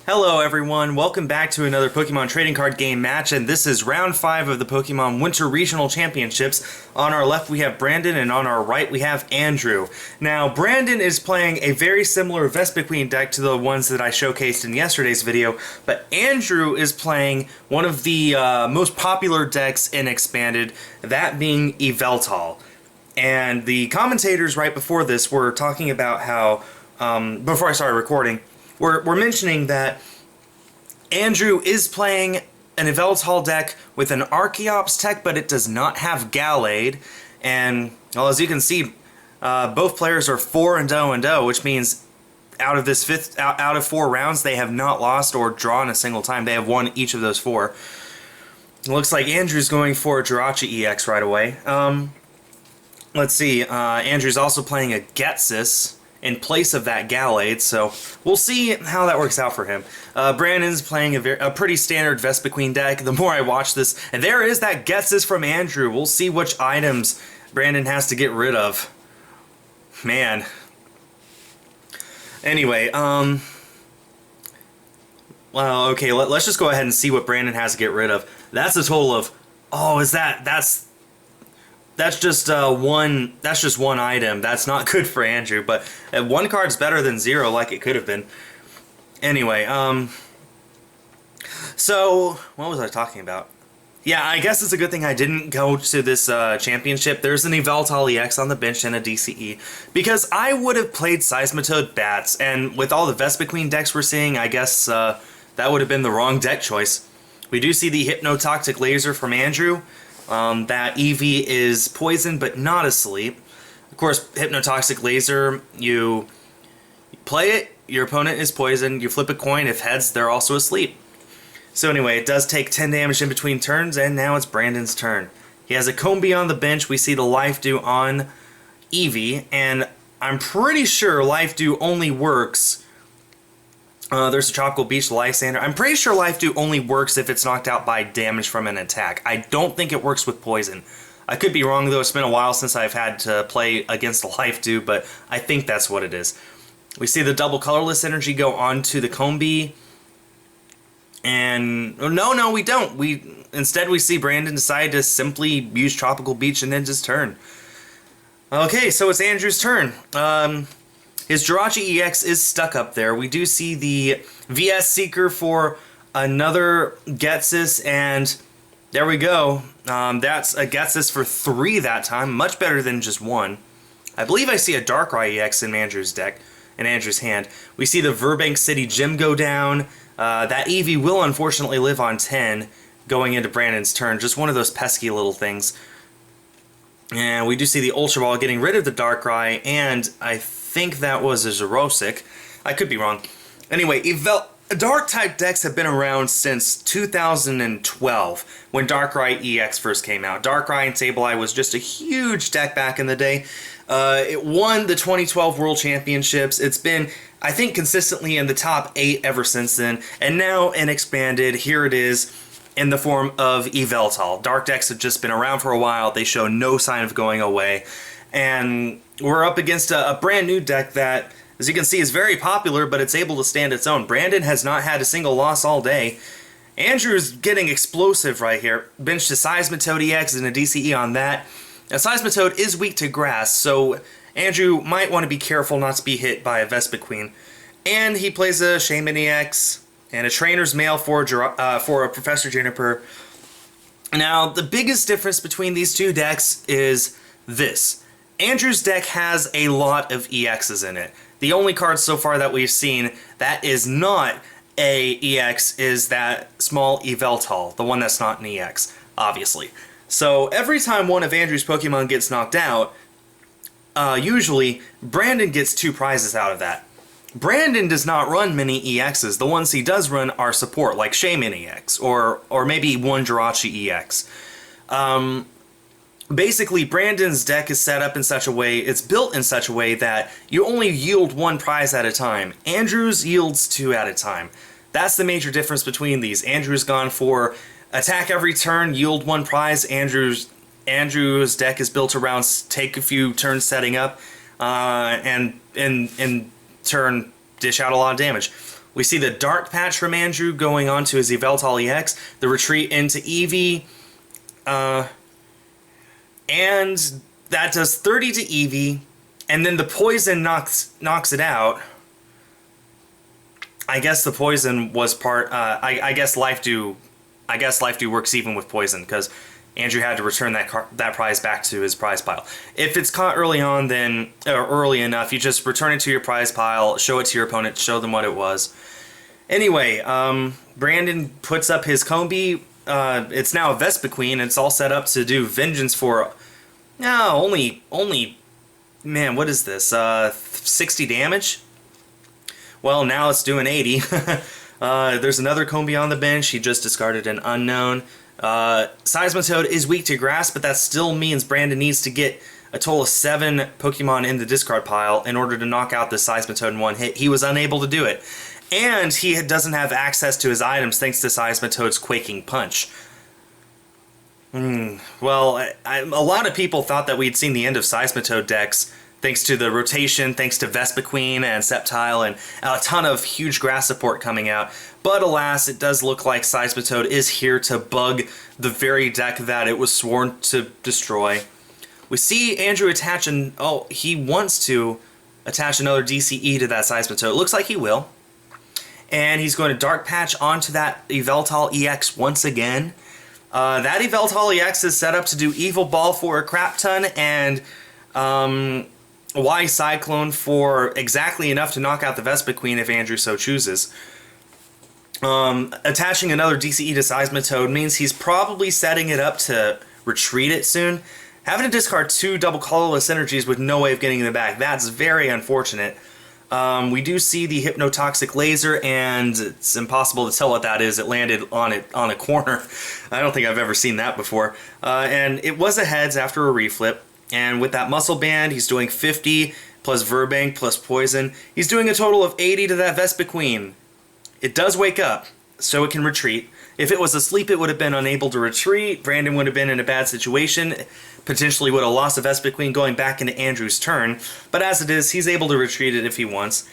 Hello everyone, welcome back to another Pokemon trading card game match, and this is round 5 of the Pokemon Winter Regional Championships. On our left we have Brandon, and on our right we have Andrew. Now, Brandon is playing a very similar Vespequin deck to the ones that I showcased in yesterday's video, but Andrew is playing one of the most popular decks in Expanded, that being Yveltal. And the commentators right before this were talking about how, before I started recording, we're mentioning that Andrew is playing an Yveltal deck with an Archeops tech, but it does not have Gallade. And, well, as you can see, both players are 4-0-0, which means out of 4 rounds, they have not lost or drawn a single time. They have won each of those 4. It looks like Andrew's going for a Jirachi EX right away. Let's see, Andrew's also playing a Getsis in place of that Gallade, so we'll see how that works out for him. Brandon's playing a pretty standard Vespequin deck. The more I watch this, and there is that Getsis from Andrew. We'll see which items Brandon has to get rid of. Man. Anyway, well, okay, let's just go ahead and see what Brandon has to get rid of. That's a total of, oh, that's just one item. That's not good for Andrew, but 1 card's better than 0, like it could have been. Anyway, so what was I talking about? Yeah, I guess it's a good thing I didn't go to this championship. There's an Yveltal EX on the bench and a DCE, because I would have played Seismitoad Bats, and with all the Vespequin decks we're seeing, I guess that would have been the wrong deck choice. We do see the Hypnotoxic Laser from Andrew. That Eevee is poisoned but not asleep. Of course, Hypnotoxic Laser, you play it, your opponent is poisoned, you flip a coin, if heads, they're also asleep. So anyway, it does take 10 damage in between turns, and now it's Brandon's turn. He has a Combee on the bench, we see the Life Dew on Eevee, and I'm pretty sure Life Dew only works... there's a Tropical Beach Lysander. I'm pretty sure Life Dew only works if it's knocked out by damage from an attack. I don't think it works with poison. I could be wrong, though. It's been a while since I've had to play against a Life Dew, but I think that's what it is. We see the double colorless energy go onto the Combee. And no, we don't. Instead we see Brandon decide to simply use Tropical Beach and end his turn. Okay, so it's Andrew's turn. His Jirachi EX is stuck up there. We do see the VS Seeker for another Getsis, and there we go. That's a Getsis for 3 that time, much better than just 1. I believe I see a Darkrai EX in Andrew's deck, in Andrew's hand. We see the Burbank City Gym go down. That Eevee will unfortunately live on 10 going into Brandon's turn. Just one of those pesky little things. And we do see the Ultra Ball getting rid of the Darkrai, and I think that was a Xerosic. I could be wrong. Anyway, Dark-type decks have been around since 2012, when Darkrai EX first came out. Darkrai and Sableye was just a huge deck back in the day. It won the 2012 World Championships. It's been, I think, consistently in the top 8 ever since then. And now, in Expanded, here it is in the form of Yveltal. Dark decks have just been around for a while. They show no sign of going away. And we're up against a brand new deck that, as you can see, is very popular, but it's able to stand its own. Brandon has not had a single loss all day. Andrew's getting explosive right here. Benched a Seismitoad EX and a DCE on that. Now, Seismitoad is weak to grass, so Andrew might want to be careful not to be hit by a Vespequin. And he plays a Shaman EX and a Trainer's Mail for a Professor Juniper. Now, the biggest difference between these two decks is this. Andrew's deck has a lot of EXs in it. The only card so far that we've seen that is not a EX is that small Yveltal, the one that's not an EX, obviously. So every time one of Andrew's Pokemon gets knocked out, usually Brandon gets 2 prizes out of that. Brandon does not run many EXs. The ones he does run are support, like Shaman EX, or maybe one Jirachi EX. Basically, Brandon's deck is set up in such a way, it's built in such a way that you only yield 1 prize at a time. Andrew's yields 2 at a time. That's the major difference between these. Andrew's gone for attack every turn, yield 1 prize. Andrew's deck is built around take a few turns setting up, and in turn dish out a lot of damage. We see the Dark Patch from Andrew going on to his Yveltal EX, the retreat into Eevee, and that does 30 to Eevee, and then the poison knocks it out. I guess the poison was part. I guess Life Dew works even with poison, because Andrew had to return that prize back to his prize pile. If it's caught early on, then or early enough, you just return it to your prize pile, show it to your opponent, show them what it was. Anyway, Brandon puts up his Combi. It's now a Vespequin. It's all set up to do Vengeance for only man, what is this? 60 damage. Well, now it's doing 80. There's another Combi on the bench. He just discarded an Unknown. Seismitoad is weak to Grass, but that still means Brandon needs to get a total of 7 Pokemon in the discard pile in order to knock out the Seismitoad in one hit. He was unable to do it. And he doesn't have access to his items thanks to Seismitoad's Quaking Punch. Well, a lot of people thought that we'd seen the end of Seismitoad decks thanks to the rotation, thanks to Vespequin and Sceptile, and a ton of huge grass support coming out. But alas, it does look like Seismitoad is here to bug the very deck that it was sworn to destroy. We see Andrew attach he wants to attach another DCE to that Seismitoad. It looks like he will. And he's going to Dark Patch onto that Yveltal EX once again. That Yveltal EX is set up to do Evil Ball for a crap ton, and Y Cyclone for exactly enough to knock out the Vespequin if Andrew so chooses. Attaching another DCE to Seismitoad means he's probably setting it up to retreat it soon. Having to discard 2 double colorless energies with no way of getting them back, that's very unfortunate. We do see the Hypnotoxic Laser, and it's impossible to tell what that is. It landed on a corner. I don't think I've ever seen that before. And it was a heads after a reflip. And with that Muscle Band, he's doing 50 plus Verbank plus Poison. He's doing a total of 80 to that Vespequin. It does wake up, so it can retreat. If it was asleep, it would have been unable to retreat. Brandon would have been in a bad situation. Potentially would have lost a Vespequin going back into Andrew's turn. But as it is, he's able to retreat it if he wants.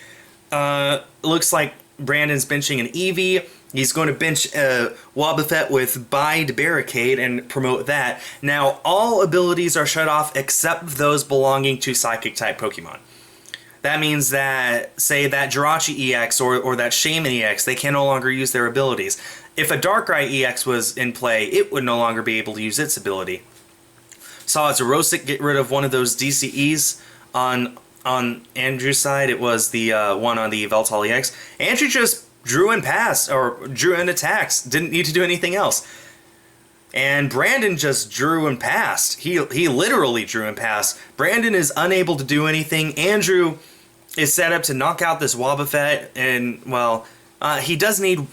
Looks like Brandon's benching an Eevee. He's going to bench Wobbuffet with Bide Barricade and promote that. Now, all abilities are shut off except those belonging to Psychic-type Pokemon. That means that, say, that Jirachi EX or that Shaman EX, they can no longer use their abilities. If a Darkrai EX was in play, it would no longer be able to use its ability. Saw Zerosic get rid of one of those DCEs on Andrew's side. It was the one on the Yveltal EX. Andrew just drew and passed, or drew and attacks. Didn't need to do anything else. And Brandon just drew and passed. He literally drew and passed. Brandon is unable to do anything. Andrew is set up to knock out this Wobbuffet, and, well, he does need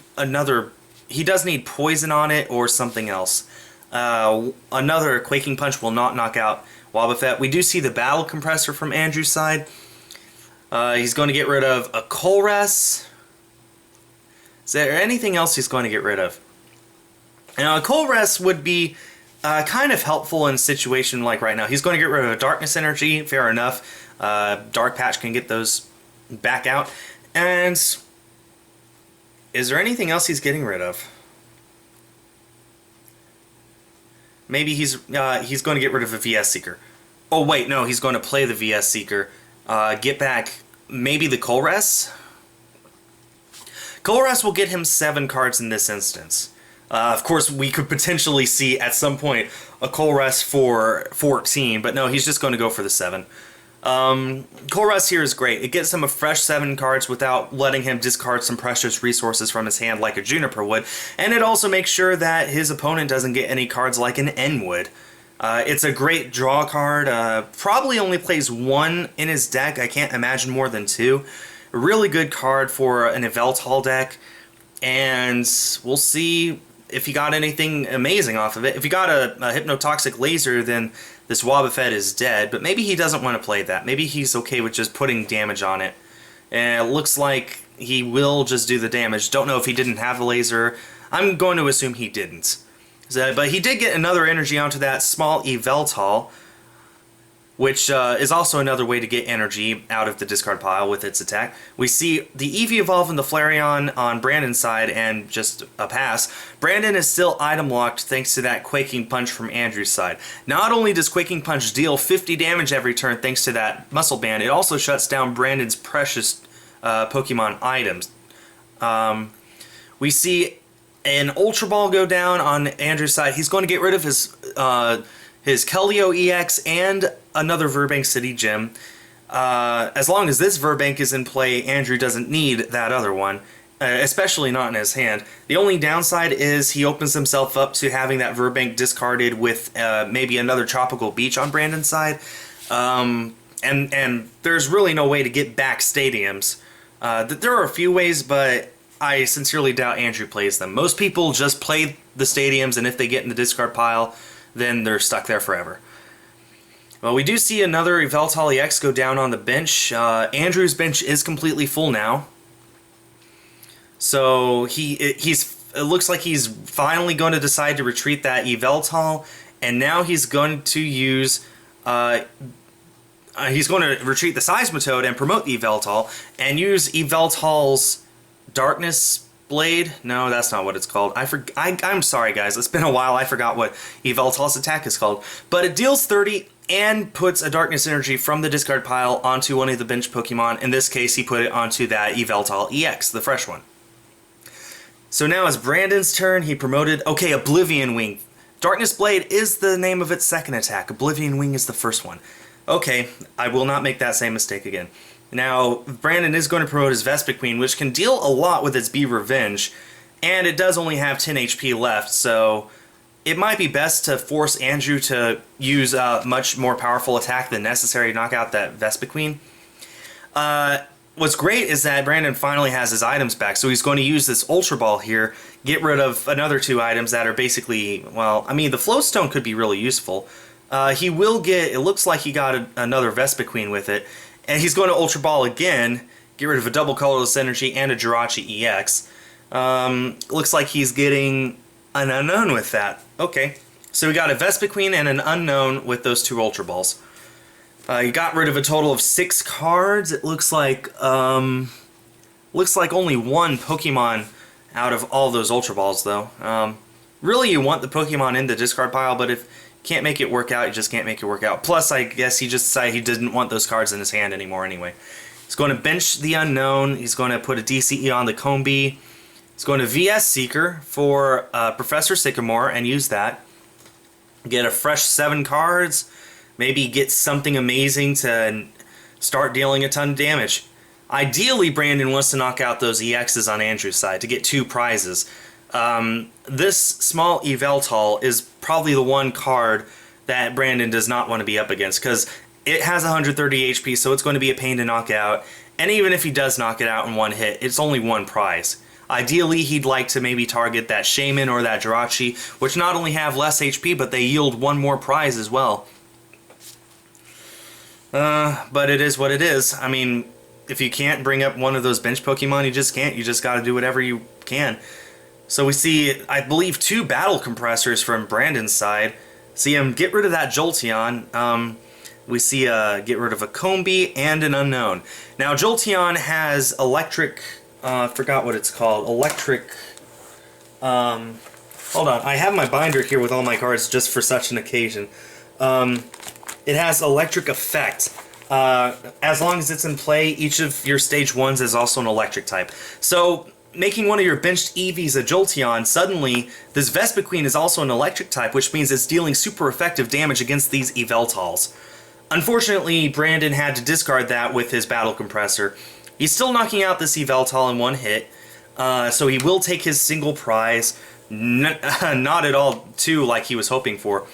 poison on it or something else. Another Quaking Punch will not knock out Wobbuffet. We do see the Battle Compressor from Andrew's side. He's going to get rid of a Colress. Is there anything else he's going to get rid of? Now, a Colress would be kind of helpful in a situation like right now. He's going to get rid of a Darkness Energy, fair enough. Dark Patch can get those back out. And is there anything else he's getting rid of? Maybe he's going to get rid of a VS Seeker. Oh, wait, no, he's going to play the VS Seeker. Get back maybe the Colress? Colress will get him 7 cards in this instance. Of course, we could potentially see at some point a Colress for 14, but no, he's just going to go for the 7. Colress here is great. It gets him a fresh 7 cards without letting him discard some precious resources from his hand like a Juniper would, and it also makes sure that his opponent doesn't get any cards like an N would. It's a great draw card. Probably only plays 1 in his deck. I can't imagine more than 2. A really good card for an Yveltal deck, and we'll see if he got anything amazing off of it. If he got a Hypnotoxic Laser, then this Wobbuffet is dead, but maybe he doesn't want to play that. Maybe he's okay with just putting damage on it. And it looks like he will just do the damage. Don't know if he didn't have a laser. I'm going to assume he didn't. But he did get another energy onto that small Yveltal. which is also another way to get energy out of the discard pile with its attack. We see the Eevee evolve in the Flareon on Brandon's side and just a pass. Brandon is still item locked thanks to that Quaking Punch from Andrew's side. Not only does Quaking Punch deal 50 damage every turn thanks to that Muscle Band, it also shuts down Brandon's precious Pokemon items. We see an Ultra Ball go down on Andrew's side. He's going to get rid of his Keldeo EX and another Verbank City Gym. As long as this Verbank is in play, Andrew doesn't need that other one, especially not in his hand. The only downside is he opens himself up to having that Verbank discarded with maybe another Tropical Beach on Brandon's side. And there's really no way to get back stadiums. There are a few ways, but I sincerely doubt Andrew plays them. Most people just play the stadiums, and if they get in the discard pile, then they're stuck there forever. Well, we do see another Yveltal EX go down on the bench. Andrew's bench is completely full now. So it looks like he's finally going to decide to retreat that Yveltal, and now he's going to use he's going to retreat the Seismitoad and promote the Yveltal and use Yveltal's Darkness Blade? No, that's not what it's called. I'm sorry, guys. It's been a while. I forgot what Yveltal's attack is called. But it deals 30 and puts a Darkness Energy from the discard pile onto one of the bench Pokemon. In this case, he put it onto that Yveltal EX, the fresh one. So now it's Brandon's turn. He promoted... Okay, Oblivion Wing. Darkness Blade is the name of its second attack. Oblivion Wing is the first one. Okay, I will not make that same mistake again. Now, Brandon is going to promote his Vespequin, which can deal a lot with its Be Revenge, and it does only have 10 HP left, so it might be best to force Andrew to use a much more powerful attack than necessary to knock out that Vespequin. What's great is that Brandon finally has his items back, so he's going to use this Ultra Ball here, get rid of another two items that are basically, well, I mean, the Flowstone could be really useful. He will get, it looks like he got another Vespequin with it, and he's going to Ultra Ball again, get rid of a double colorless energy and a Jirachi EX. Looks like he's getting an unknown with that. Okay, so we got a Vespequin and an unknown with those two Ultra Balls. He got rid of a total of 6 cards. It looks like only one Pokemon out of all those Ultra Balls, though. Really, you want the Pokemon in the discard pile, but if can't make it work out, you just can't make it work out. Plus, I guess he just decided he didn't want those cards in his hand anymore anyway. He's going to bench the Unknown. He's going to put a DCE on the Combi. He's going to VS Seeker for Professor Sycamore and use that. Get a fresh 7 cards. Maybe get something amazing to start dealing a ton of damage. Ideally, Brandon wants to knock out those EXs on Andrew's side to get 2 prizes. This small Yveltal is probably the one card that Brandon does not want to be up against, because it has 130 HP, so it's going to be a pain to knock out. And even if he does knock it out in one hit, it's only 1 prize. Ideally, he'd like to maybe target that Shaman or that Jirachi, which not only have less HP, but they yield 1 more prize as well. But it is what it is. I mean, if you can't bring up one of those bench Pokemon, you just can't. You just got to do whatever you can. So we see, I believe, 2 battle compressors from Brandon's side. See him get rid of that Jolteon. We see get rid of a Combi and an Unknown. Now, Jolteon has electric... I forgot what it's called. Electric... hold on. I have my binder here with all my cards just for such an occasion. It has electric effect. As long as it's in play, each of your stage 1s is also an electric type. So, making one of your benched Eevees a Jolteon, suddenly this Vespequin is also an electric type, which means it's dealing super effective damage against these Yveltals. Unfortunately, Brandon had to discard that with his Battle Compressor. He's still knocking out this Yveltal in 1 hit, so he will take his single prize, not at all 2 like he was hoping for.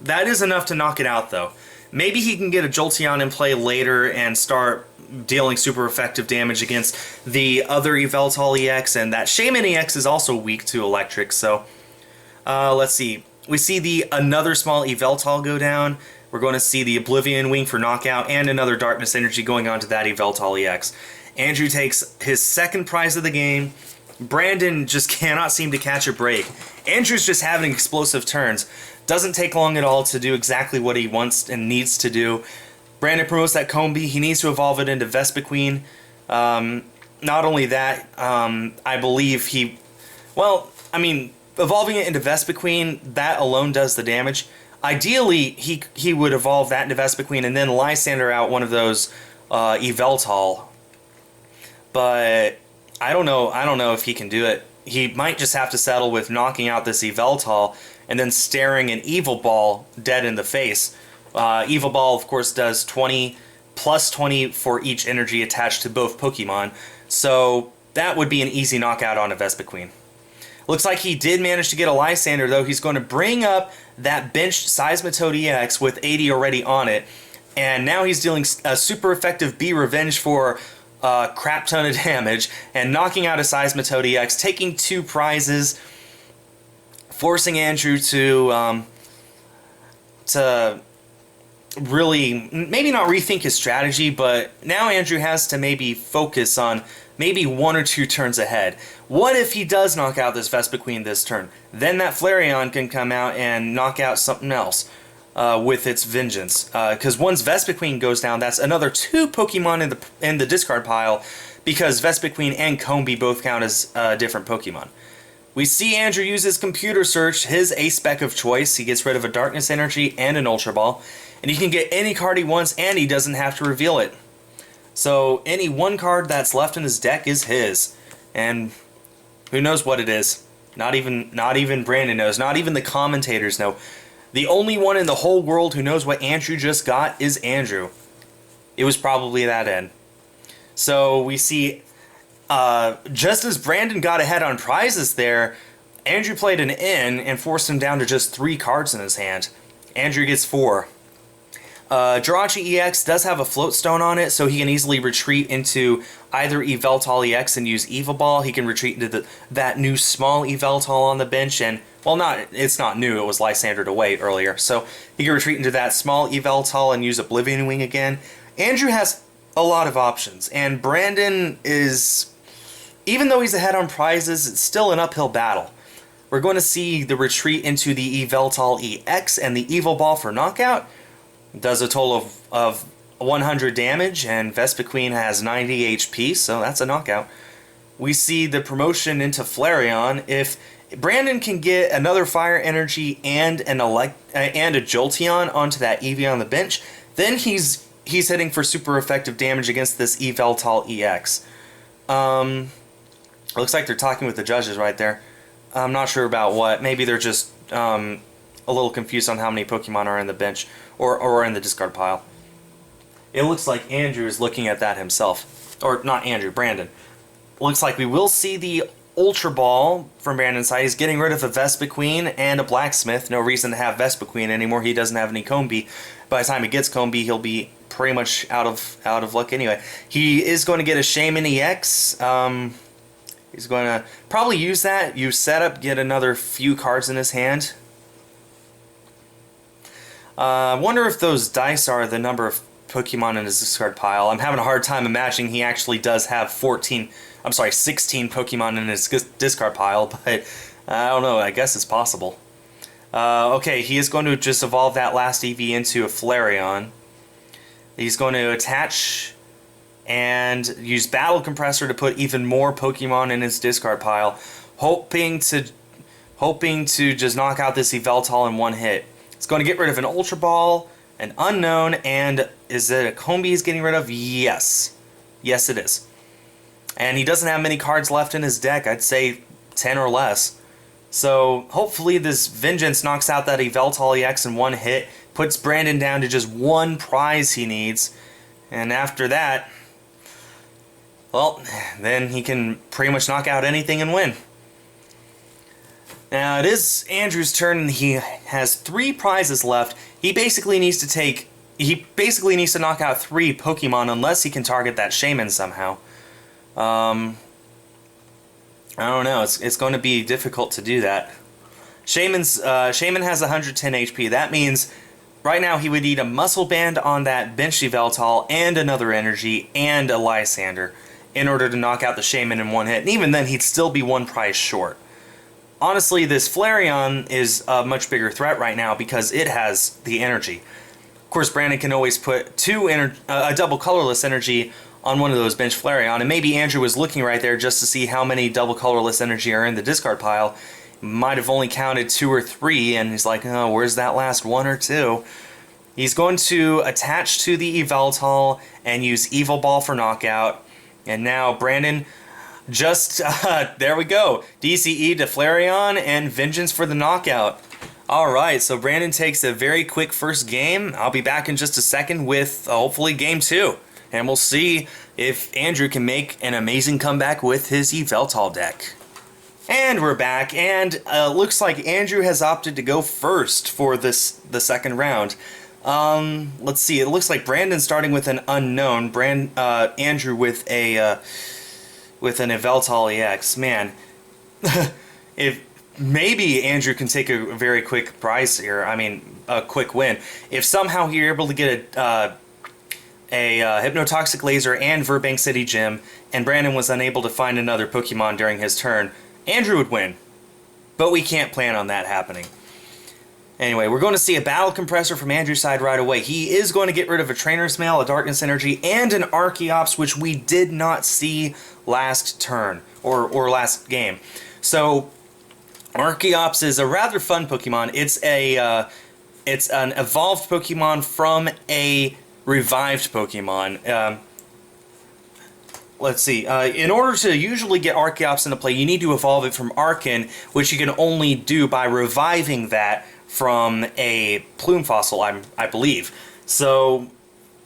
That is enough to knock it out, though. Maybe he can get a Jolteon in play later and start dealing super effective damage against the other Yveltal EX, and that Shaman EX is also weak to electric, so let's see. We see another small Yveltal go down. We're going to see the Oblivion Wing for knockout and another Darkness Energy going on to that Yveltal EX. Andrew takes his 2nd prize of the game. Brandon just cannot seem to catch a break. Andrew's just having explosive turns. Doesn't take long at all to do exactly what he wants and needs to do. Brandon promotes that Combi. He needs to evolve it into Vespequin. Not only that, I believe he... Well, I mean, evolving it into Vespequin, that alone does the damage. Ideally, he would evolve that into Vespequin and then Lysander out one of those Yveltal. But I don't know if he can do it. He might just have to settle with knocking out this Yveltal and then staring an Evil Ball dead in the face. Evil Ball, of course, does 20 plus 20 for each energy attached to both Pokemon. So that would be an easy knockout on a Vespequin. Looks like he did manage to get a Lysander, though. He's going to bring up that benched Seismitoad EX with 80 already on it. And now he's dealing a super effective B Revenge for a crap ton of damage and knocking out a Seismitoad EX, taking 2 prizes, forcing Andrew to really, maybe not rethink his strategy, but now Andrew has to maybe focus on maybe 1 or 2 turns ahead. What if he does knock out this Vespequin this turn? Then that Flareon can come out and knock out something else with its vengeance. Because once Vespequin goes down, that's another 2 Pokemon in the discard pile, because Vespequin and Combi both count as different Pokemon. We see Andrew use his computer search, his A-Spec of choice. He gets rid of a Darkness Energy and an Ultra Ball. And he can get any card he wants, and he doesn't have to reveal it. So any one card that's left in his deck is his. And who knows what it is? Not even Brandon knows. Not even the commentators know. The only one in the whole world who knows what Andrew just got is Andrew. It was probably that end. So we see, just as Brandon got ahead on prizes there, Andrew played an in and forced him down to just 3 cards in his hand. Andrew gets 4. Jirachi EX does have a Float Stone on it, so he can easily retreat into either Yveltal EX and use Evil Ball. He can retreat into that new small Yveltal on the bench, and, well, it's not new, it was Lysandered away earlier. So he can retreat into that small Yveltal and use Oblivion Wing again. Andrew has a lot of options, and Brandon is, even though he's ahead on prizes, it's still an uphill battle. We're going to see the retreat into the Yveltal EX and the Evil Ball for knockout. Does a total of 100 damage, and Vespequin has 90 HP, so that's a knockout. We see the promotion into Flareon. If Brandon can get another Fire Energy and a Jolteon onto that Eevee on the bench, then he's hitting for super effective damage against this Yveltal EX. Looks like they're talking with the judges right there. I'm not sure about what. Maybe they're just a little confused on how many Pokemon are in the bench or in the discard pile. It looks like Andrew is looking at that himself. Or not Andrew, Brandon. Looks like we will see the Ultra Ball from Brandon's side. He's getting rid of a Vespequin and a Blacksmith. No reason to have Vespequin anymore. He doesn't have any Combi. By the time he gets Combi, he'll be pretty much out of luck anyway. He is going to get a Shaman EX. He's going to probably use that. Use setup, get another few cards in his hand. I wonder if those dice are the number of Pokemon in his discard pile. I'm having a hard time imagining he actually does have 16 Pokemon in his discard pile, but I don't know, I guess it's possible. Okay, he is going to just evolve that last Eevee into a Flareon. He's going to attach and use Battle Compressor to put even more Pokemon in his discard pile, hoping to just knock out this Yveltal in one hit. It's going to get rid of an Ultra Ball, an Unknown, and is it a Combi he's getting rid of? Yes. Yes, it is. And he doesn't have many cards left in his deck. I'd say 10 or less. So hopefully this Vengeance knocks out that Yveltal EX in one hit, puts Brandon down to just 1 prize he needs, and after that, well, then he can pretty much knock out anything and win. Now, it is Andrew's turn, and he has 3 prizes left. He basically needs to knock out 3 Pokemon unless he can target that Shaman somehow. I don't know. It's going to be difficult to do that. Shaman has 110 HP. That means right now he would need a Muscle Band on that bench Yveltal and another Energy and a Lysander in order to knock out the Shaman in one hit. And even then, he'd still be 1 prize short. Honestly, this Flareon is a much bigger threat right now because it has the energy. Of course, Brandon can always put a double colorless energy on one of those bench Flareon, and maybe Andrew was looking right there just to see how many double colorless energy are in the discard pile. Might have only counted 2 or 3, and he's like, oh, where's that last 1 or 2? He's going to attach to the Yveltal and use Evil Ball for knockout. And now Brandon just, there we go. DCE to Flareon and Vengeance for the knockout. Alright, so Brandon takes a very quick first game. I'll be back in just a second with hopefully game 2. And we'll see if Andrew can make an amazing comeback with his Yveltal deck. And we're back, and looks like Andrew has opted to go first for the second round. Let's see. It looks like Brandon's starting with an unknown. Andrew with an Yveltal EX. Man, if maybe Andrew can take a very quick prize here. I mean, a quick win. If somehow you're able to get a Hypnotoxic Laser and Verbank City Gym, and Brandon was unable to find another Pokemon during his turn, Andrew would win. But we can't plan on that happening. Anyway, we're going to see a Battle Compressor from Andrew's side right away. He is going to get rid of a Trainer's Mail, a Darkness Energy, and an Archeops, which we did not see last turn, or last game. So, Archeops is a rather fun Pokemon. It's an evolved Pokemon from a revived Pokemon. Let's see. In order to usually get Archeops into play, you need to evolve it from Arcan, which you can only do by reviving that from a plume fossil, I believe. So,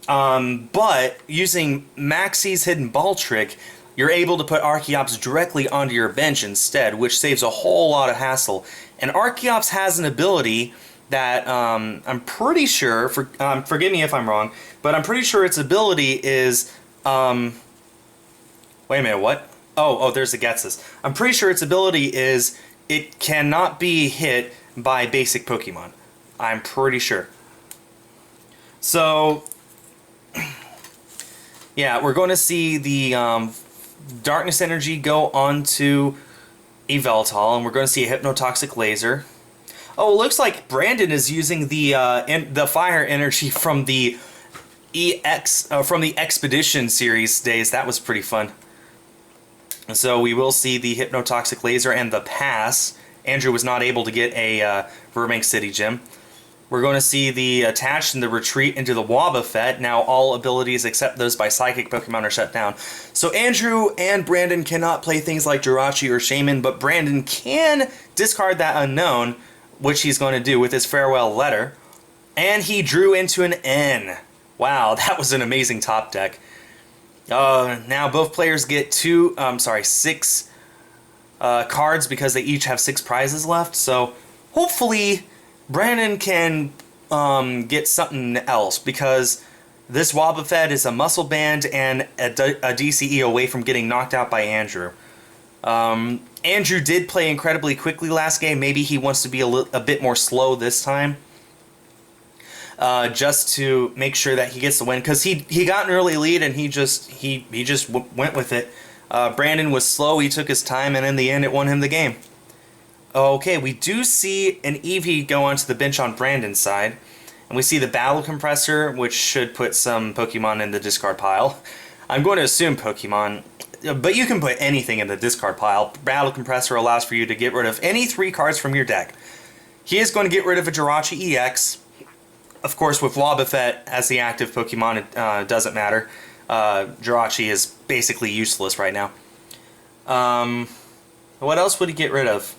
but using Maxie's Hidden Ball Trick, you're able to put Archeops directly onto your bench instead, which saves a whole lot of hassle. And Archeops has an ability that I'm pretty sure, forgive me if I'm wrong, but I'm pretty sure its ability is, wait a minute, what? Oh, there's the Getsus. I'm pretty sure its ability is it cannot be hit by basic Pokemon. I'm pretty sure. So, yeah, we're going to see the Darkness Energy go onto Yveltal, and we're going to see a Hypnotoxic Laser. Oh, it looks like Brandon is using the Fire Energy from the from the Expedition series days. That was pretty fun. So we will see the Hypnotoxic Laser and the Pass. Andrew was not able to get a Verbank City Gym. We're going to see the Attach and the Retreat into the Wobbuffet. Now all abilities except those by Psychic Pokemon are shut down. So Andrew and Brandon cannot play things like Jirachi or Shaman, but Brandon can discard that Unknown, which he's going to do with his Farewell Letter. And he drew into an N. Wow, that was an amazing top deck. Now both players get 6 cards because they each have 6 prizes left. So hopefully Brandon can get something else, because this Wobbuffet is a Muscle Band and a DCE away from getting knocked out by Andrew. Andrew did play incredibly quickly last game. Maybe he wants to be a bit more slow this time, just to make sure that he gets the win, because he got an early lead and he just went with it. Brandon was slow, he took his time, and in the end it won him the game. Okay, we do see an Eevee go onto the bench on Brandon's side, and we see the Battle Compressor, which should put some Pokemon in the discard pile. I'm going to assume Pokemon, but you can put anything in the discard pile. Battle Compressor allows for you to get rid of any 3 cards from your deck. He is going to get rid of a Jirachi EX. Of course, with Wobbuffet as the active Pokemon, it doesn't matter. Jirachi is basically useless right now. What else would he get rid of?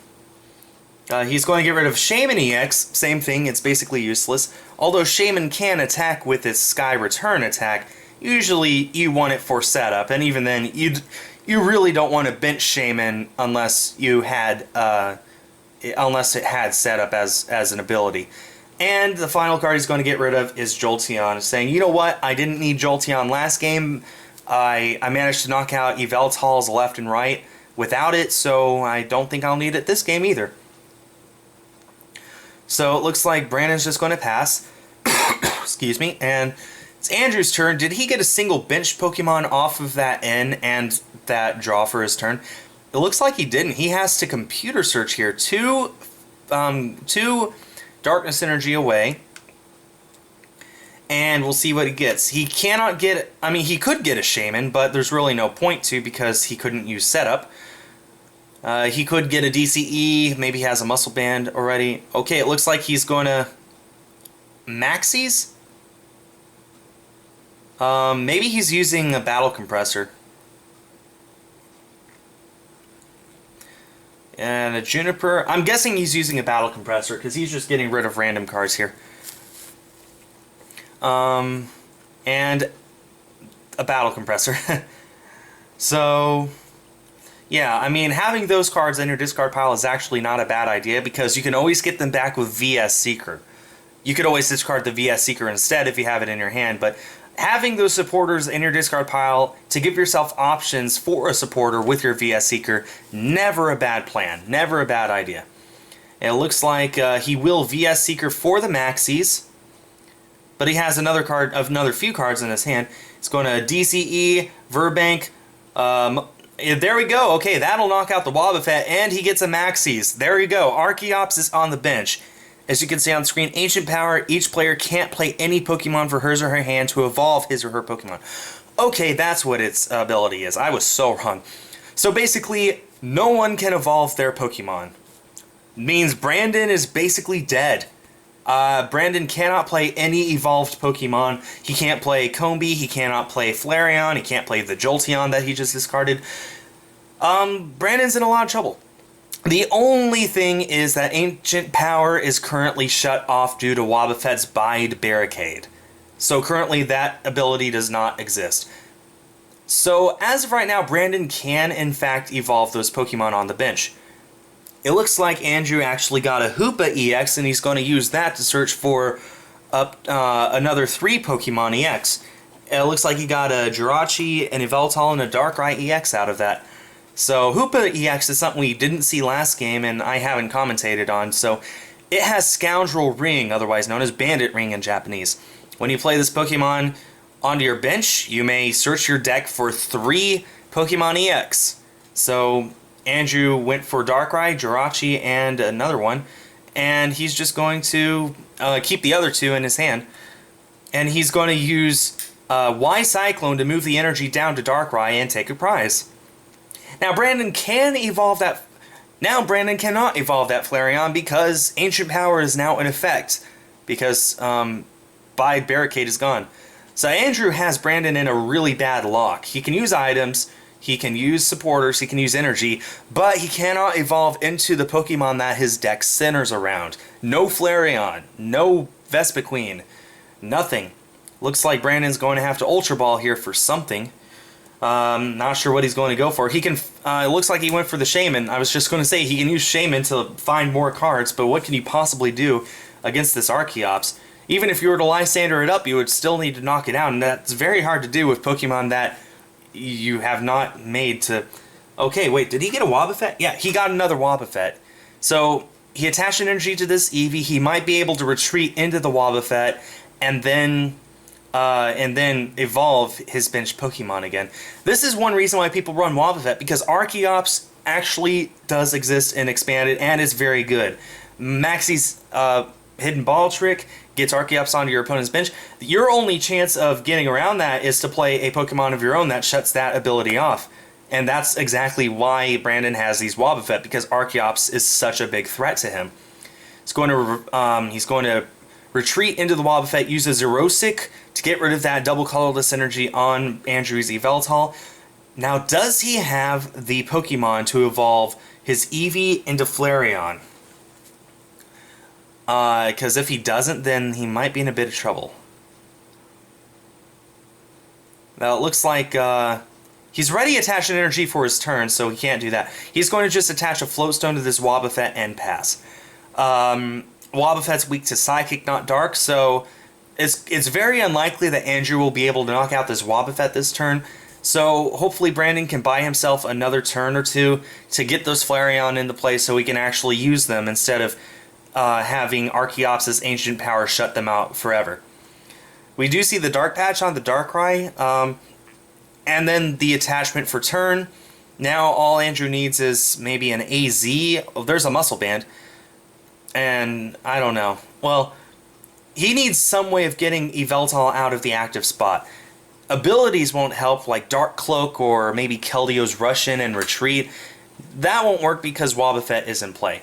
He's going to get rid of Shaman EX. Same thing, it's basically useless. Although Shaman can attack with its Sky Return attack, usually you want it for setup, and even then, you really don't want to bench Shaman unless it had setup as an ability. And the final card he's going to get rid of is Jolteon, saying, you know what, I didn't need Jolteon last game. I managed to knock out Yveltal's left and right without it, so I don't think I'll need it this game either. So it looks like Brandon's just going to pass. Excuse me. And it's Andrew's turn. Did he get a single bench Pokemon off of that N and that draw for his turn? It looks like he didn't. He has to computer search here. Two Darkness Energy away. and we'll see what he gets. He cannot get, I mean, he could get a Shaman, but there's really no point to because he couldn't use setup. He could get a DCE, maybe he has a muscle band already. Okay, it looks like he's going to Maxis? Maybe he's using a battle compressor. And a Juniper. I'm guessing he's using a battle compressor because he's just getting rid of random cards here. And a battle compressor. So, yeah, I mean, having those cards in your discard pile is actually not a bad idea because you can always get them back with VS Seeker. You could always discard the VS Seeker instead if you have it in your hand, but having those supporters in your discard pile to give yourself options for a supporter with your VS Seeker, never a bad plan, never a bad idea. And it looks like he will VS Seeker for the Maxis, but he has another few cards in his hand. He's going to DCE, Verbank. There we go. Okay, that'll knock out the Wobbuffet, and he gets a Maxis. There you go. Archeops is on the bench. As you can see on the screen, Ancient Power, each player can't play any Pokemon for hers or her hand to evolve his or her Pokemon. Okay, that's what its ability is. I was so wrong. So basically, no one can evolve their Pokemon. Means Brandon is basically dead. Brandon cannot play any evolved Pokemon. He can't play Combee, he cannot play Flareon, he can't play the Jolteon that he just discarded. Brandon's in a lot of trouble. The only thing is that Ancient Power is currently shut off due to Wobbuffet's Bide Barricade. So currently that ability does not exist. So as of right now, Brandon can in fact evolve those Pokemon on the bench. It looks like Andrew actually got a Hoopa EX and he's going to use that to search for another 3 Pokemon EX. It looks like he got a Jirachi, an Yveltal, and a Darkrai EX out of that. So Hoopa EX is something we didn't see last game and I haven't commentated on. So it has Scoundrel Ring, otherwise known as Bandit Ring in Japanese. When you play this Pokemon onto your bench, you may search your deck for 3 Pokemon EX. So Andrew went for Darkrai, Jirachi, and another one. And he's just going to keep the other 2 in his hand. And he's going to use Y Cyclone to move the energy down to Darkrai and take a prize. Now Brandon can evolve that. Now Brandon cannot evolve that Flareon because Ancient Power is now in effect because Bide Barricade is gone. So Andrew has Brandon in a really bad lock. He can use items, he can use supporters, he can use energy, but he cannot evolve into the Pokemon that his deck centers around. No Flareon, no Vespequin, nothing. Looks like Brandon's going to have to Ultra Ball here for something. Not sure what he's going to go for. He can. It looks like he went for the Shaman. I was just going to say he can use Shaman to find more cards, but what can you possibly do against this Archeops? Even if you were to Lysander it up, you would still need to knock it out, and that's very hard to do with Pokemon that you have not made to... Okay, wait, did he get a Wobbuffet? Yeah, he got another Wobbuffet. So he attached an energy to this Eevee. He might be able to retreat into the Wobbuffet and then evolve his bench Pokemon again. This is one reason why people run Wobbuffet, because Archeops actually does exist in Expanded and is very good. Maxie's Hidden Ball Trick gets Archeops onto your opponent's bench. Your only chance of getting around that is to play a Pokemon of your own that shuts that ability off. And that's exactly why Brandon has these Wobbuffet, because Archeops is such a big threat to him. He's going to retreat into the Wobbuffet, use a Xerosic to get rid of that double colorless energy on Andrew's Yveltal. Now, does he have the Pokemon to evolve his Eevee into Flareon? Because if he doesn't, then he might be in a bit of trouble. Now, it looks like he's already attached an energy for his turn, so he can't do that. He's going to just attach a Floatstone to this Wobbuffet and pass. Wobbuffet's weak to Psychic, not Dark, so it's very unlikely that Andrew will be able to knock out this Wobbuffet this turn. So hopefully Brandon can buy himself another turn or two to get those Flareon into play so he can actually use them instead of having Archeops' Ancient Power shut them out forever. We do see the Dark Patch on the Darkrai, and then the attachment for turn. Now all Andrew needs is maybe an AZ. Oh, there's a Muscle Band. And I don't know. Well, he needs some way of getting Yveltal out of the active spot. Abilities won't help, like Dark Cloak or maybe Keldio's Rush In and Retreat. That won't work because Wobbuffet is in play.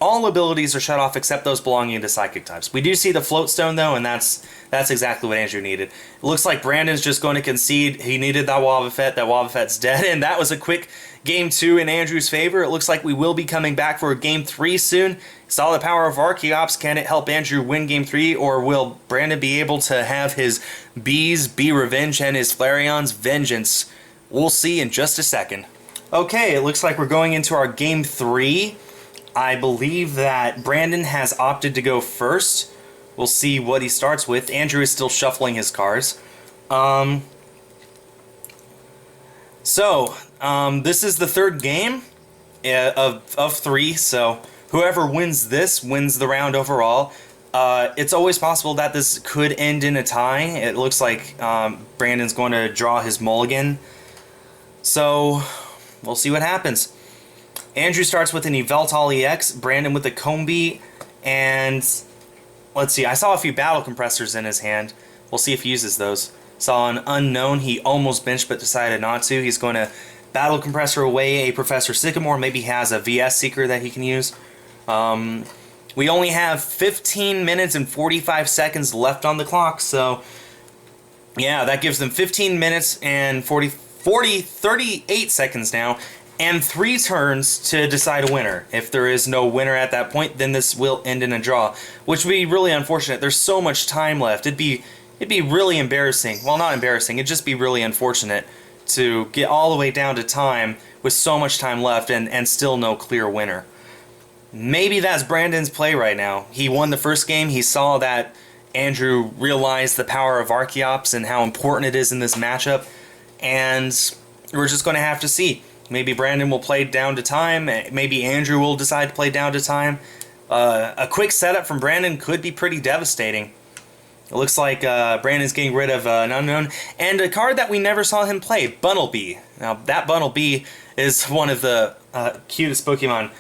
All abilities are shut off except those belonging to Psychic types. We do see the Float Stone though, and that's exactly what Andrew needed. It looks like Brandon's just going to concede. He needed that Wobbuffet. That Wobbuffet's dead, and that was a quick Game 2 in Andrew's favor. It looks like we will be coming back for Game 3 soon. Saw the power of Archeops. Can it help Andrew win Game 3, or will Brandon be able to have his Bees be revenge and his Flareon's vengeance? We'll see in just a second. Okay, it looks like we're going into our Game 3. I believe that Brandon has opted to go first. We'll see what he starts with. Andrew is still shuffling his cards. This is the third game of 3, so whoever wins this wins the round overall. It's always possible that this could end in a tie. It looks like Brandon's going to draw his mulligan. So, we'll see what happens. Andrew starts with an Yveltal EX, Brandon with a Combi, and let's see, I saw a few Battle Compressors in his hand. We'll see if he uses those. Saw an Unknown, he almost benched but decided not to. He's going to Battle Compressor away a Professor Sycamore, maybe he has a VS Seeker that he can use. We only have 15 minutes and 45 seconds left on the clock, so yeah, that gives them 15 minutes and 38 seconds now, and 3 turns to decide a winner. If there is no winner at that point, then this will end in a draw, which would be really unfortunate. There's so much time left. It'd be really embarrassing. Well, not embarrassing. It'd just be really unfortunate to get all the way down to time with so much time left and still no clear winner. Maybe that's Brandon's play right now. He won the first game. He saw that Andrew realized the power of Archeops and how important it is in this matchup, and we're just going to have to see. Maybe Brandon will play down to time. Maybe Andrew will decide to play down to time. A quick setup from Brandon could be pretty devastating. It looks like Brandon's getting rid of an Unknown. And a card that we never saw him play, Bunnelby. Now, that Bunnelby is one of the cutest Pokemon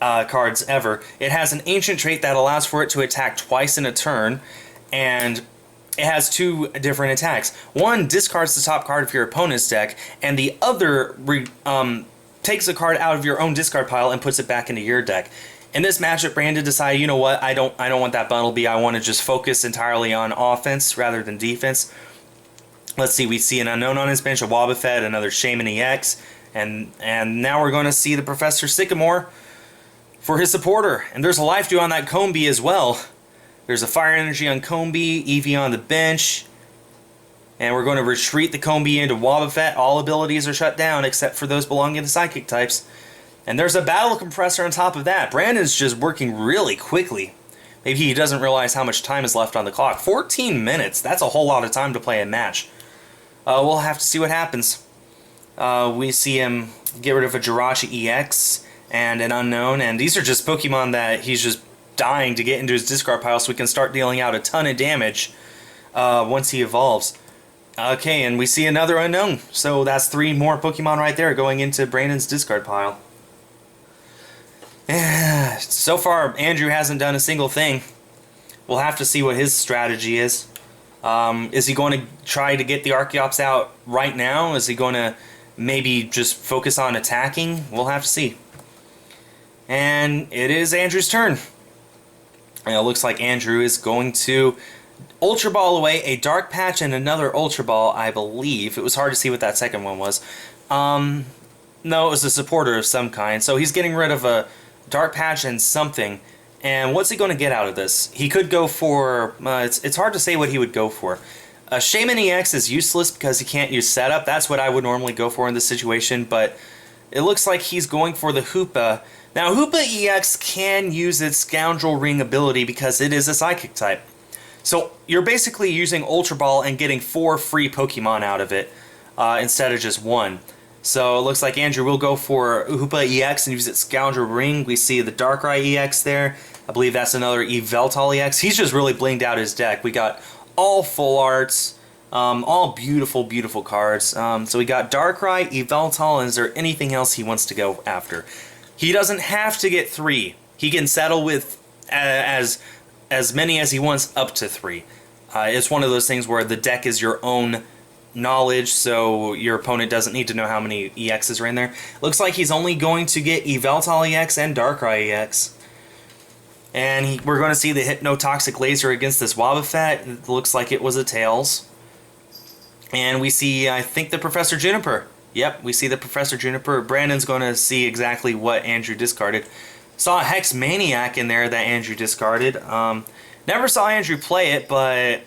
cards ever. It has an ancient trait that allows for it to attack twice in a turn. And it has 2 different attacks. One discards the top card of your opponent's deck, and the other takes a card out of your own discard pile and puts it back into your deck. In this matchup, Brandon decided, you know what, I don't want that Bunnelby. I want to just focus entirely on offense rather than defense. Let's see, we see an Unknown on his bench, a Wobbuffet, another Shaman EX, and now we're going to see the Professor Sycamore for his supporter. And there's a Life Dew on that Combi as well. There's a Fire Energy on Combi, Eevee on the bench, and we're going to retreat the Combi into Wobbuffet. All abilities are shut down except for those belonging to Psychic types. And there's a Battle Compressor on top of that. Brandon's just working really quickly. Maybe he doesn't realize how much time is left on the clock. 14 minutes, that's a whole lot of time to play a match. We'll have to see what happens. We see him get rid of a Jirachi EX and an Unknown, and these are just Pokemon that he's just dying to get into his discard pile so we can start dealing out a ton of damage once he evolves. Okay, and we see another Unknown, so that's 3 more Pokemon right there going into Brandon's discard pile. So far, Andrew hasn't done a single thing. We'll have to see what his strategy is. Is he going to try to get the Archeops out right now? Is he going to maybe just focus on attacking? We'll have to see. And it is Andrew's turn. And it looks like Andrew is going to Ultra Ball away a Dark Patch and another Ultra Ball, I believe. It was hard to see what that second one was. No, it was a supporter of some kind. So he's getting rid of a Dark Patch and something. And what's he going to get out of this? He could go for... it's hard to say what he would go for. A Shaman EX is useless because he can't use setup. That's what I would normally go for in this situation. But it looks like he's going for the Hoopa. Now, Hoopa EX can use its Scoundrel Ring ability because it is a Psychic type. So you're basically using Ultra Ball and getting 4 free Pokemon out of it instead of just 1. So it looks like Andrew will go for Hoopa EX and use its Scoundrel Ring. We see the Darkrai EX there. I believe that's another Yveltal EX. He's just really blinged out his deck. We got all full arts, all beautiful, beautiful cards. So we got Darkrai, Yveltal, and is there anything else he wants to go after? He doesn't have to get 3. He can settle with as as many as he wants, up to 3. It's one of those things where the deck is your own knowledge, so your opponent doesn't need to know how many EXs are in there. Looks like he's only going to get Yveltal EX and Darkrai EX. And we're going to see the Hypnotoxic Laser against this Wobbuffet. It looks like it was a Tails. And we see, I think, the Professor Juniper. Yep, we see the Professor Juniper. Brandon's going to see exactly what Andrew discarded. Saw a Hex Maniac in there that Andrew discarded. Never saw Andrew play it, but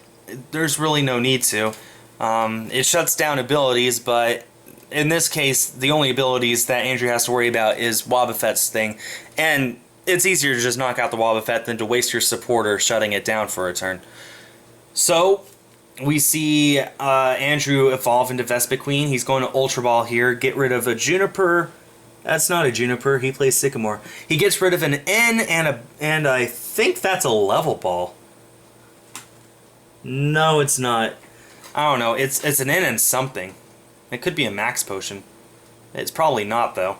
there's really no need to. It shuts down abilities, but in this case, the only abilities that Andrew has to worry about is Wobbuffet's thing. And it's easier to just knock out the Wobbuffet than to waste your supporter shutting it down for a turn. So we see Andrew evolve into Vespequin. He's going to Ultra Ball here, get rid of a Juniper. That's not a Juniper. He plays Sycamore. He gets rid of an N and I think that's a Level Ball. No, it's not. I don't know. It's an N and something. It could be a Max Potion. It's probably not, though.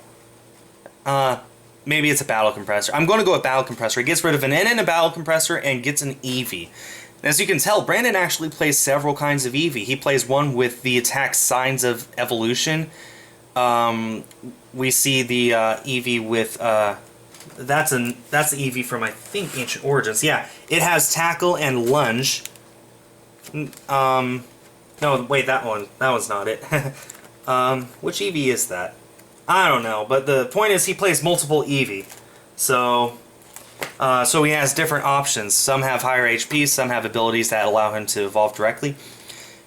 Maybe it's a Battle Compressor. I'm going to go with Battle Compressor. He gets rid of an N and a Battle Compressor and gets an Eevee. As you can tell, Brandon actually plays several kinds of Eevee. He plays one with the attack Signs of Evolution. We see the Eevee with that's the Eevee from, I think, Ancient Origins. Yeah, it has Tackle and Lunge. No, wait, that one's not it. Which Eevee is that? I don't know, but the point is he plays multiple Eevee. So he has different options. Some have higher HP, some have abilities that allow him to evolve directly.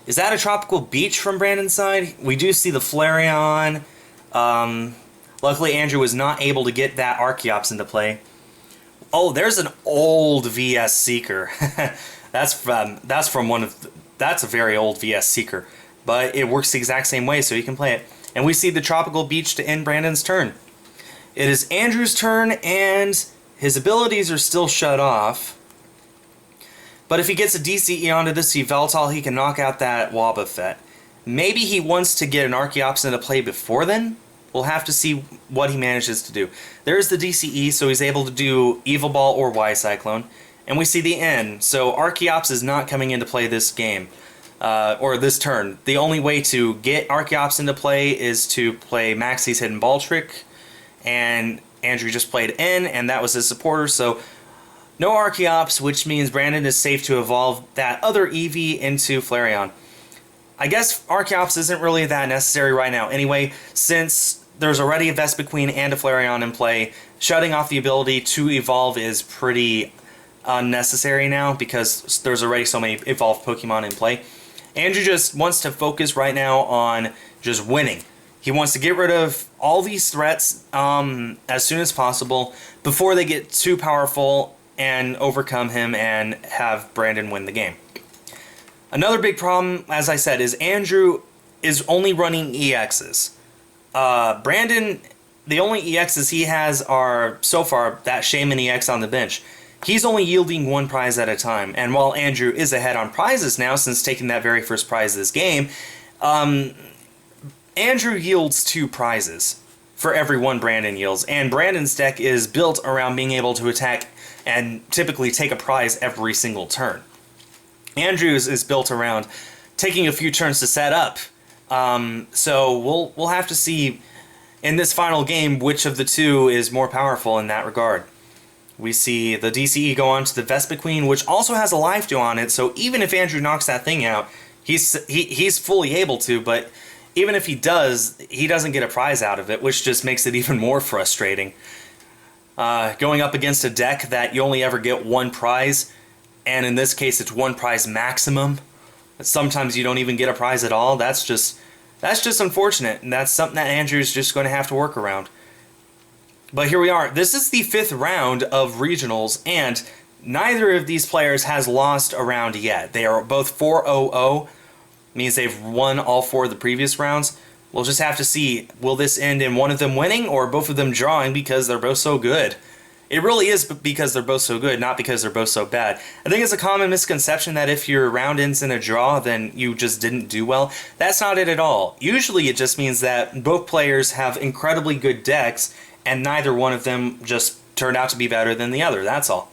Is that a Tropical Beach from Brandon's side? We do see the Flareon. Luckily, Andrew was not able to get that Archeops into play. Oh, there's an old VS Seeker. That's a very old VS Seeker, but it works the exact same way, so you can play it. And we see the Tropical Beach to end Brandon's turn. It is Andrew's turn, and his abilities are still shut off. But if he gets a DCE onto this Yveltal, he can knock out that Wobbuffet. Maybe he wants to get an Archeops into play before then? We'll have to see what he manages to do. There's the DCE, so he's able to do Evil Ball or Y-Cyclone. And we see the N, so Archeops is not coming into play this game, or this turn. The only way to get Archeops into play is to play Maxie's Hidden Ball Trick, and Andrew just played N, and that was his supporter, so no Archeops, which means Brandon is safe to evolve that other Eevee into Flareon. I guess Archeops isn't really that necessary right now anyway, since there's already a Vespequin and a Flareon in play. Shutting off the ability to evolve is pretty unnecessary now because there's already so many evolved Pokemon in play. Andrew just wants to focus right now on just winning. He wants to get rid of all these threats as soon as possible before they get too powerful and overcome him and have Brandon win the game. Another big problem, as I said, is Andrew is only running EXs. Brandon, the only EXs he has are, so far, that Shaman EX on the bench. He's only yielding one prize at a time, and while Andrew is ahead on prizes now since taking that very first prize this game, Andrew yields 2 prizes for every one Brandon yields, and Brandon's deck is built around being able to attack and typically take a prize every single turn. Andrew's is built around taking a few turns to set up, so we'll have to see in this final game which of the two is more powerful in that regard. We see the DCE go on to the Vespequin, which also has a Life Dew on it, so even if Andrew knocks that thing out, he's fully able to, but even if he does, he doesn't get a prize out of it, which just makes it even more frustrating. Going up against a deck that you only ever get one prize, and in this case it's one prize maximum, sometimes you don't even get a prize at all, that's just unfortunate, and that's something that Andrew's just going to have to work around. But here we are. This is the 5th round of regionals, and neither of these players has lost a round yet. They are both 4-0-0, means they've won all 4 of the previous rounds. We'll just have to see, will this end in one of them winning or both of them drawing because they're both so good? It really is because they're both so good, not because they're both so bad. I think it's a common misconception that if your round ends in a draw, then you just didn't do well. That's not it at all. Usually it just means that both players have incredibly good decks, and neither one of them just turned out to be better than the other, that's all.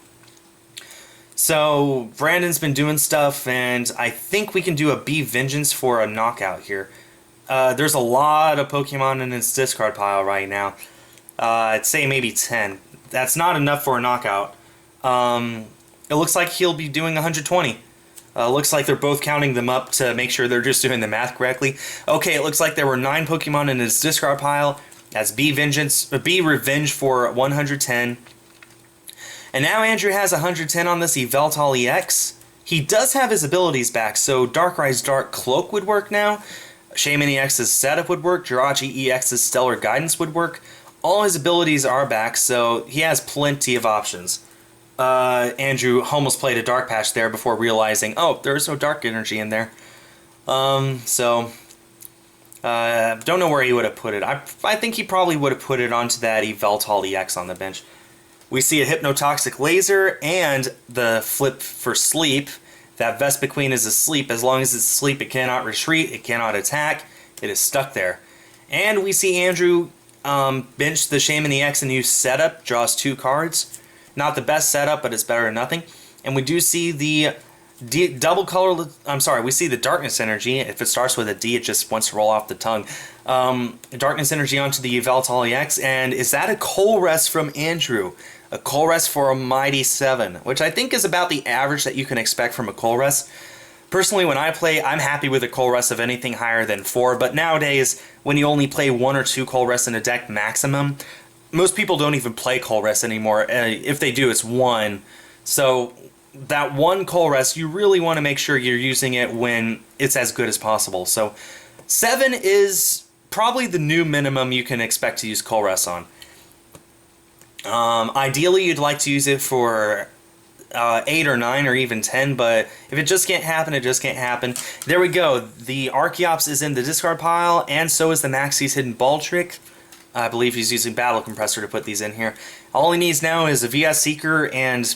So Brandon's been doing stuff, and I think we can do a B Vengeance for a knockout here. There's a lot of Pokemon in his discard pile right now. I'd say maybe 10. That's not enough for a knockout. It looks like he'll be doing 120. Looks like they're both counting them up to make sure they're just doing the math correctly. Okay, it looks like there were 9 Pokemon in his discard pile. That's B Revenge for 110. And now Andrew has 110 on this Yveltal EX. He does have his abilities back, so Darkrai's Dark Cloak would work now. Shaman EX's Setup would work. Jirachi EX's Stellar Guidance would work. All his abilities are back, so he has plenty of options. Andrew almost played a Dark Patch there before realizing, oh, there's no Dark Energy in there. Don't know where he would have put it. I think he probably would have put it onto that Yveltal EX on the bench. We see a Hypnotoxic Laser and the flip for sleep. That Vespequin is asleep. As long as it's asleep, it cannot retreat, it cannot attack, it is stuck there. And we see Andrew bench the Shaman EX and use Setup, draws 2 cards. Not the best setup, but it's better than nothing. And we do see the double color. We see the Darkness Energy. If it starts with a D, it just wants to roll off the tongue. Darkness Energy onto the Yveltal EX, and is that a Colress from Andrew? A Colress for a Mighty 7, which I think is about the average that you can expect from a Colress. Personally, when I play, I'm happy with a Colress of anything higher than 4, but nowadays, when you only play 1 or 2 Colress in a deck maximum, most people don't even play Colress anymore. If they do, it's 1. So that 1 Colress, you really want to make sure you're using it when it's as good as possible. So 7 is probably the new minimum you can expect to use Colress on. Ideally, you'd like to use it for 8 or 9 or even 10, but if it just can't happen, it just can't happen. There we go. The Archeops is in the discard pile, and so is the Maxie's Hidden Ball Trick. I believe he's using Battle Compressor to put these in here. All he needs now is a VS Seeker, and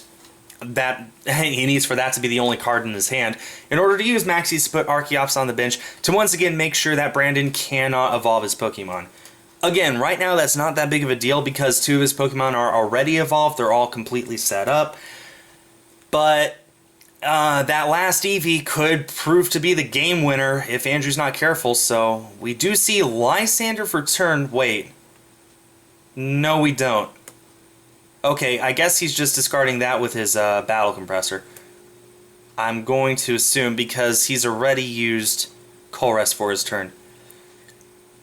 that he needs for that to be the only card in his hand in order to use Maxie's to put Archeops on the bench to once again make sure that Brandon cannot evolve his Pokemon. Again, right now that's not that big of a deal because 2 of his Pokemon are already evolved. They're all completely set up. But that last Eevee could prove to be the game winner if Andrew's not careful. So we do see Lysander for turn. Wait. No, we don't. Okay, I guess he's just discarding that with his Battle Compressor. I'm going to assume because he's already used Colress for his turn.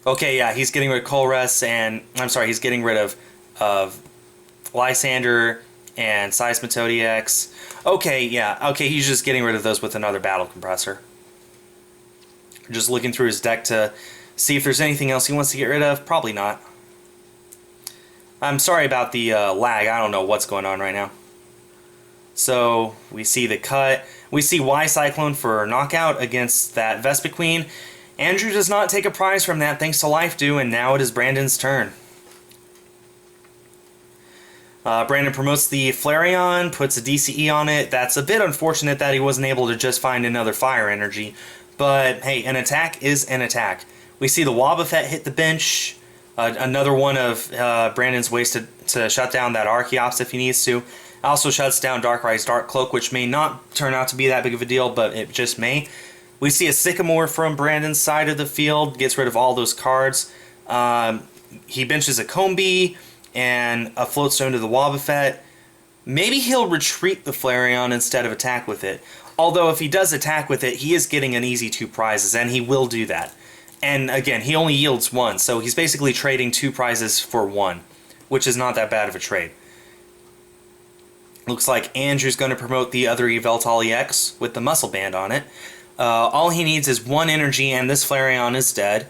Okay, yeah, he's getting rid of Colress, and he's getting rid of Lysander and Seismitoad EX. Okay, yeah, okay, he's just getting rid of those with another Battle Compressor. Just looking through his deck to see if there's anything else he wants to get rid of. Probably not. I'm sorry about the lag. I don't know what's going on right now. So we see the cut. We see Y-Cyclone for knockout against that Vespequin. Andrew does not take a prize from that thanks to Life Dew, and now it is Brandon's turn. Brandon promotes the Flareon, puts a DCE on it. That's a bit unfortunate that he wasn't able to just find another Fire Energy. But hey, an attack is an attack. We see the Wobbuffet hit the bench. Another one of Brandon's ways to shut down that Archeops if he needs to. Also shuts down Darkrai's Dark Cloak, which may not turn out to be that big of a deal, but it just may. We see a Sycamore from Brandon's side of the field, gets rid of all those cards. He benches a Combee and a Floatstone to the Wobbuffet. Maybe he'll retreat the Flareon instead of attack with it. Although if he does attack with it, he is getting an easy 2 prizes, and he will do that. And again, he only yields 1, so he's basically trading 2 prizes for 1, which is not that bad of a trade. Looks like Andrew's going to promote the other Yveltal EX with the Muscle Band on it. All he needs is 1 energy, and this Flareon is dead.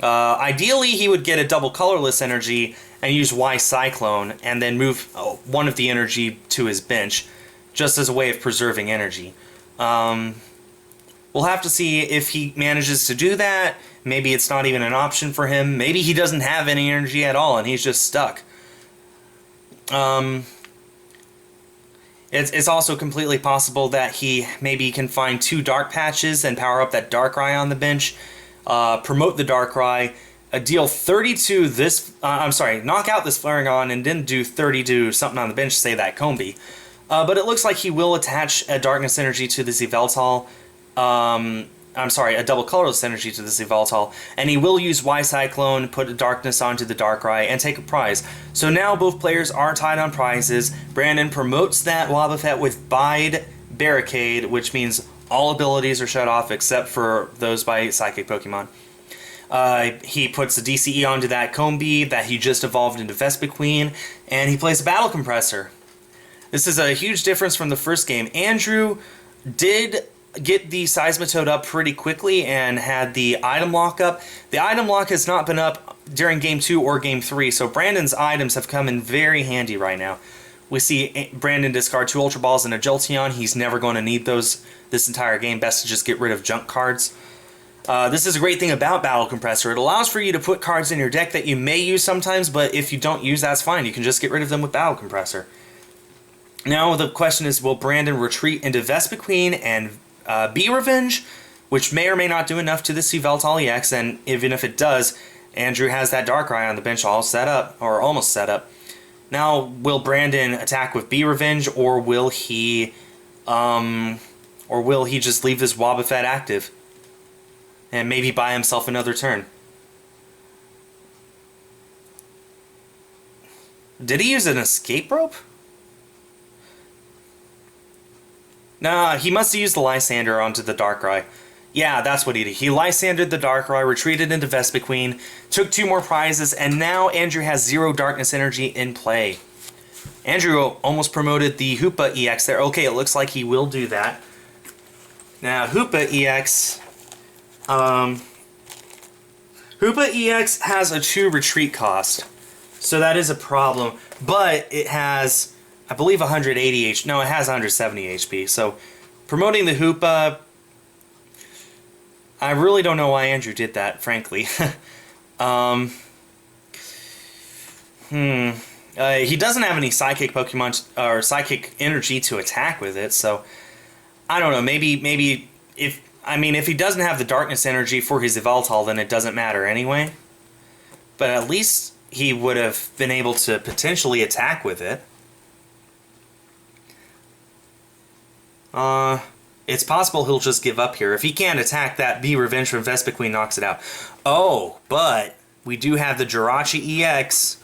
Ideally, he would get a double colorless energy and use Y-Cyclone, and then move 1 of the energy to his bench, just as a way of preserving energy. We'll have to see if he manages to do that. Maybe it's not even an option for him. Maybe he doesn't have any energy at all, and he's just stuck. It's also completely possible that he maybe can find 2 Dark Patches and power up that Darkrai on the bench, promote the Darkrai, deal 32 this, knock out this Flareon and then do 30 to something on the bench, say that Combee. But it looks like he will attach a Darkness Energy to this Yveltal. I'm sorry, a double colorless energy to this Yveltal, and he will use Y Cyclone, put a Darkness onto the Darkrai, and take a prize. So now both players are tied on prizes. Brandon promotes that Wobbuffet with Bide Barricade, which means all abilities are shut off except for those by Psychic Pokemon. He puts a DCE onto that Combee that he just evolved into Vespequin, and he plays a Battle Compressor. This is a huge difference from the first game. Andrew did get the Seismitoad up pretty quickly and had the item lock up. The item lock has not been up during Game 2 or Game 3, so Brandon's items have come in very handy right now. We see Brandon discard 2 Ultra Balls and a Jolteon. He's never going to need those this entire game. Best to just get rid of junk cards. This is a great thing about Battle Compressor. It allows for you to put cards in your deck that you may use sometimes, but if you don't use, that's fine. You can just get rid of them with Battle Compressor. Now the question is, will Brandon retreat into Vespequin and Be Revenge, which may or may not do enough to this Yveltal EX, and even if it does, Andrew has that Darkrai on the bench all set up, or almost set up. Now, will Brandon attack with Be Revenge, or will he just leave this Wobbuffet active and maybe buy himself another turn? Did he use an escape rope? Nah, he must have used the Lysander onto the Darkrai. Yeah, that's what he did. He Lysandered the Darkrai, retreated into Vespequin, took 2 more prizes, and now Andrew has 0 Darkness Energy in play. Andrew almost promoted the Hoopa EX there. Okay, it looks like he will do that. Now, Hoopa EX has a 2 retreat cost, so that is a problem, but it has, I believe, 180 HP. No, it has 170 HP. So, promoting the Hoopa, I really don't know why Andrew did that, frankly. He doesn't have any Psychic Pokemon or Psychic Energy to attack with it, so I don't know. Maybe if he doesn't have the Darkness Energy for his Yveltal, then it doesn't matter anyway. But at least he would have been able to potentially attack with it. It's possible he'll just give up here. If he can't attack, that Be Revenge from Vespequin knocks it out. Oh, but we do have the Jirachi EX.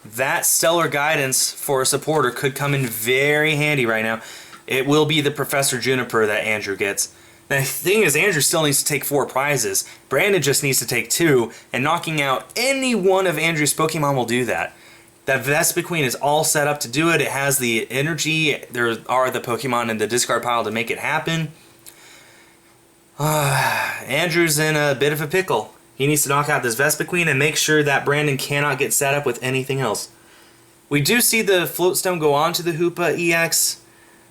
That Stellar Guidance for a supporter could come in very handy right now. It will be the Professor Juniper that Andrew gets. The thing is, Andrew still needs to take 4 prizes. Brandon just needs to take 2, and knocking out any one of Andrew's Pokemon will do that. That Vespequin is all set up to do it. It has the energy. There are the Pokemon in the discard pile to make it happen. Andrew's in a bit of a pickle. He needs to knock out this Vespequin and make sure that Brandon cannot get set up with anything else. We do see the Floatstone go on to the Hoopa EX,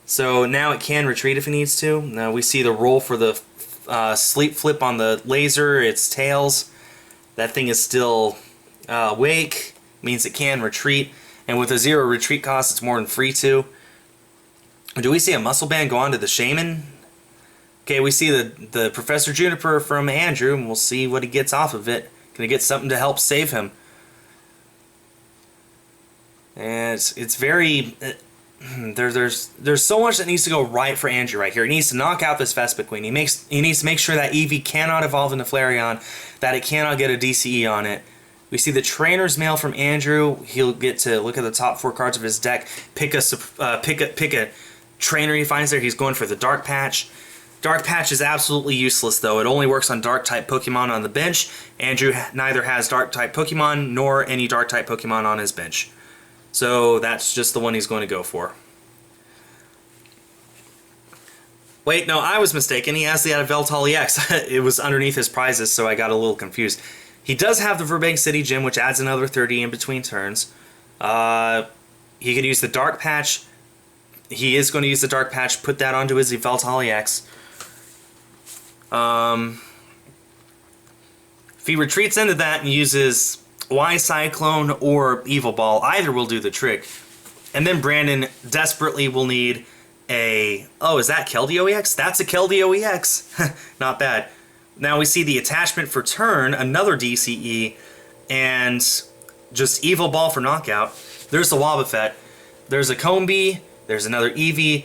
so now it can retreat if it needs to. Now we see the roll for the Sleep Flip on the laser, its tails. That thing is still awake. Means it can retreat, and with a 0 retreat cost, it's more than free to. Do we see a Muscle Band go on to the Shaman? Okay, we see the Professor Juniper from Andrew, and we'll see what he gets off of it. Gonna get something to help save him. And it's very there's so much that needs to go right for Andrew right here. He needs to knock out this Vespequin. He needs to make sure that Eevee cannot evolve into Flareon, that it cannot get a DCE on it. We see the Trainer's Mail from Andrew. He'll get to look at the top 4 cards of his deck, pick a trainer he finds there. He's going for the Dark Patch. Dark Patch is absolutely useless, though. It only works on Dark-type Pokemon on the bench. Andrew neither has Dark-type Pokemon nor any Dark-type Pokemon on his bench. So that's just the one he's going to go for. Wait, no, I was mistaken. He has the Yveltal EX. It was underneath his prizes, so I got a little confused. He does have the Verbank City Gym, which adds another 30 in between turns. He could use the Dark Patch. He is going to use the Dark Patch, put that onto his Yveltal EX. If he retreats into that and uses Y Cyclone or Evil Ball, either will do the trick. And then Brandon desperately will need a... Oh, is that Keldeo EX? That's a Keldeo EX. Not bad. Now we see the attachment for turn, another DCE, and just Evil Ball for knockout. There's the Wobbuffet. There's a Combee, There's another Eevee.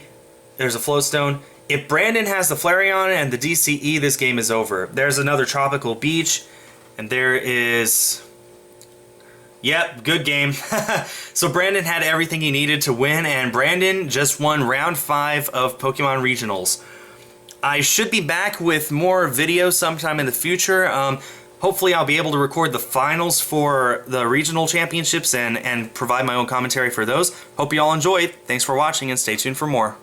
There's a Floatstone. If Brandon has the Flareon and the DCE, this game is over. There's another Tropical Beach. And there is... Yep, good game. So Brandon had everything he needed to win, and Brandon just won round 5 of Pokemon Regionals. I should be back with more videos sometime in the future. Hopefully I'll be able to record the finals for the regional championships and provide my own commentary for those. Hope you all enjoyed. Thanks for watching, and stay tuned for more.